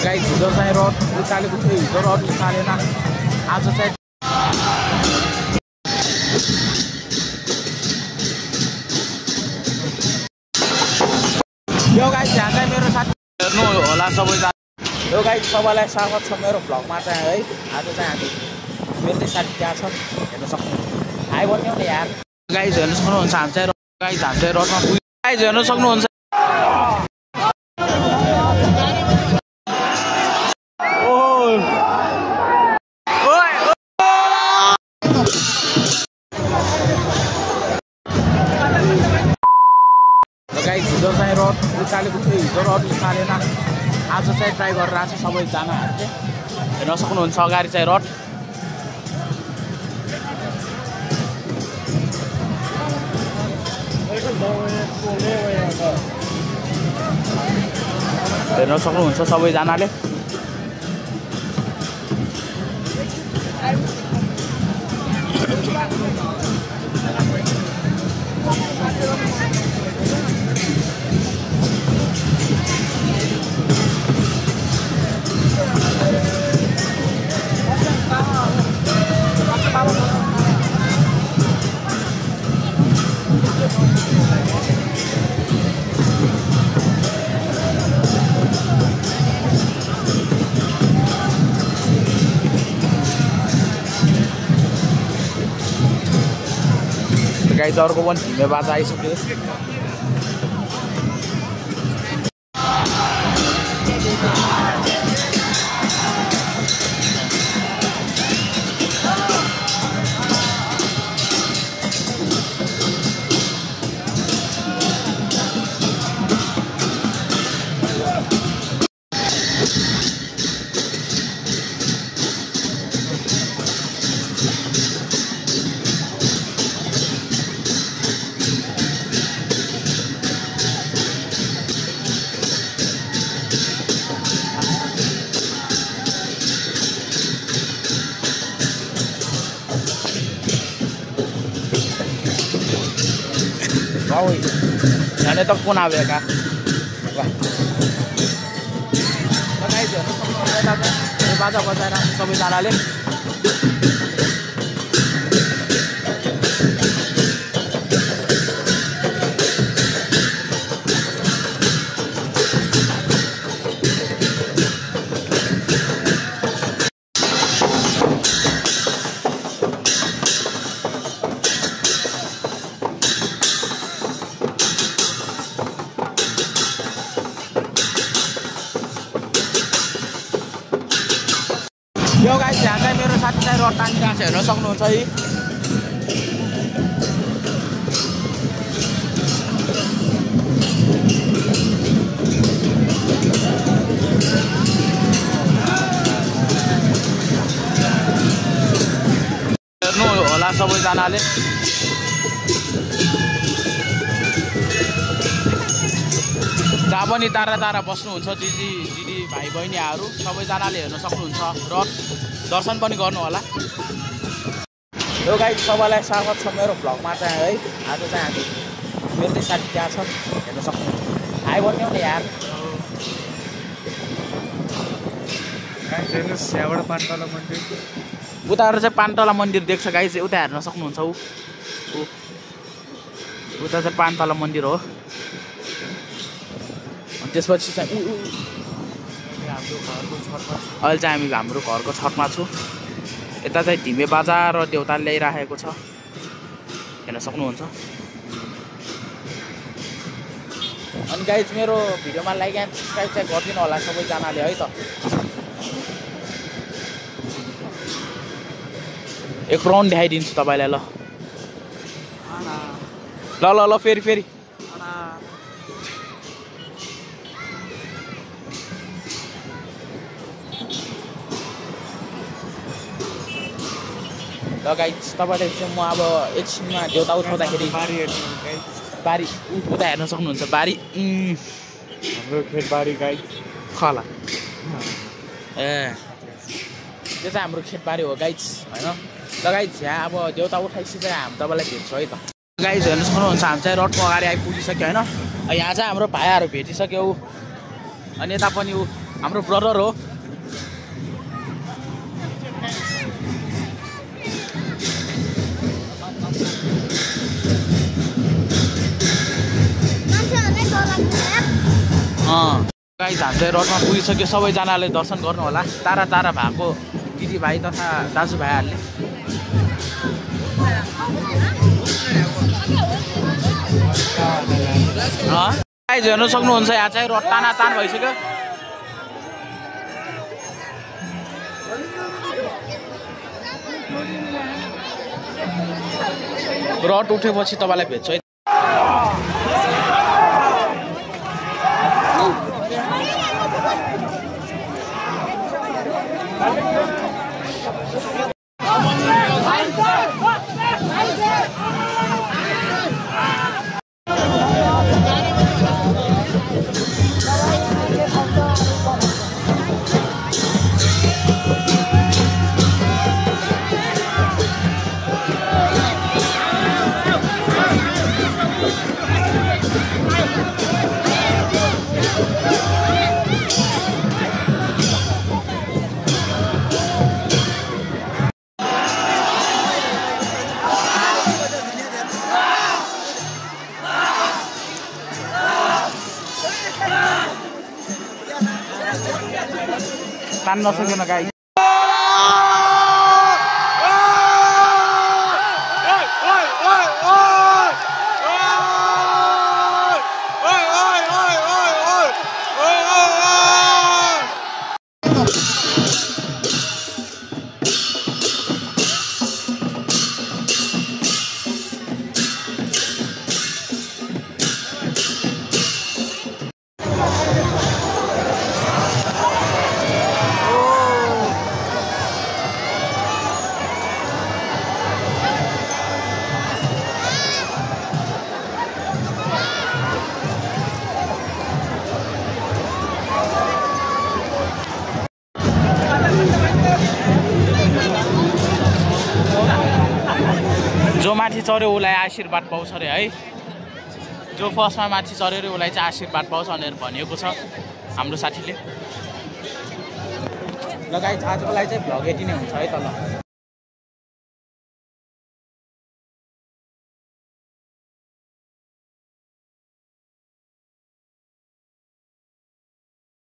Guys हिजो चाहिँ rod उचालेको थियो, हिजो रड उचालेन, आज चाहिँ यो गाइस यहाँ चाहिँ मेरो साथी हेर्नु होला सबैजना। यो गाइस सबैलाई स्वागत छ मेरो भ्लगमा चाहिँ है। आज चाहिँ हामी मेरो चाहिँ साथी त्यहाँ छ, हेर्न सक्नुहुन्छ। हाई भन्यो नि यार। गाइस हेर्न सक्नुहुन्छ, हामी चाहिँ रडमा पुग्यो। गाइस हेर्न सक्नुहुन्छ, हिजो चाहिँ रड उचालेको थियो, हिजो रड उचालेन, आज चाहिँ ट्राई गरेर आएको छ सबैजनाहरू चाहिँ। हेर्न सक्नुहुन्छ अगाडि चाहिँ रड। हेर्न सक्नुहुन्छ सबैजनाले। गाइस अर्को पनि ढिमे बाजा आइसक्यो। जाने त कुन आवे का बाजा बजाएर सबैजनाले। यो गाइस यहाँ चाहिँ मेरो साथी चाहिँ रड तानिरहेको छ, हेर्न सक्नुहुन्छ है। हेर्नु होला सबैजनाले। जहाँ पनि टाढा टाढा बस्नुहुन्छ दिदी भाइ बहिनीहरू सबैजनाले हेर्न सक्नुहुन्छ, र दर्शन पनि गर्नु होला। यो गाइस सबैलाई स्वागत छ मेरो भ्लगमा चाहिँ है। आज चाहिँ हामी मेरो चाहिँ साथी त्यहाँ छ, हेर्न सक्नुहुन्छ। हाई भन्यो नि यार। यहाँबाट पानतला मन्दिर, उताबाट चाहिँ पानतला मन्दिर देख्छ गाइस, उता हेर्न सक्नुहुन्छ। उता चाहिँ पानतला मन्दिर हो। अनि त्यसपछि चाहिँ अहिले चाहिँ हामी हाम्रो घरको छतमा छु। यता चाहिँ ढिमे बाजा र देउता ल्याइराखेको छ, हेर्न सक्नुहुन्छ। अनि गाइस मेरो भिडियोमा लाइक एन्ड सब्सक्राइब चाहिँ गरिदिनु होला सबैजनाले है त। एक राउन्ड देखाइदिन्छु तपाईँलाई। ल ल ल ल फेरि फेरि ल गाइस तपाईँले चाहिँ म अब एकछिनमा देउता उठाउँदाखेरि बारी उता हेर्न सक्नुहुन्छ। बारी हाम्रो खेतबारी गाइस खला ए त्यो चाहिँ हाम्रो खेतबारी हो गाइस हैन। ल गाइस यहाँ अब देउता उठाइसकेपछि चाहिँ हामी तपाईँलाई भेट्छौँ है त। गाइस हेर्न सक्नुहुन्छ, हामी चाहिँ रडको अगाडि आइपुगिसक्यो होइन। यहाँ चाहिँ हाम्रो भाइहरू भेटिसक्यो। अनि यता पनि हाम्रो ब्रदर हो। गाइस हामी चाहिँ रथमा पुगिसक्यो। सबैजनाले दर्शन गर्नु होला। टाढा टाढा भएको दिदीभाइ तथा दाजुभाइहरूले। गाइस हेर्न सक्नुहुन्छ यहाँ चाहिँ रथ तानातान भइसक्यो। रथ उठेपछि तपाईँलाई भेट्छु है। तान्न नसकेन गाई। जो माथि चढ्यो उसलाई आशीर्वाद पाउँछ अरे है। जो फर्स्टमा माथि चढ्यो अरे उसलाई चाहिँ आशीर्वाद पाउँछ भनेर भनिएको छ हाम्रो साथीले। ल गाइस आजको लागि चाहिँ भ्लग यति नै हुन्छ है त ल।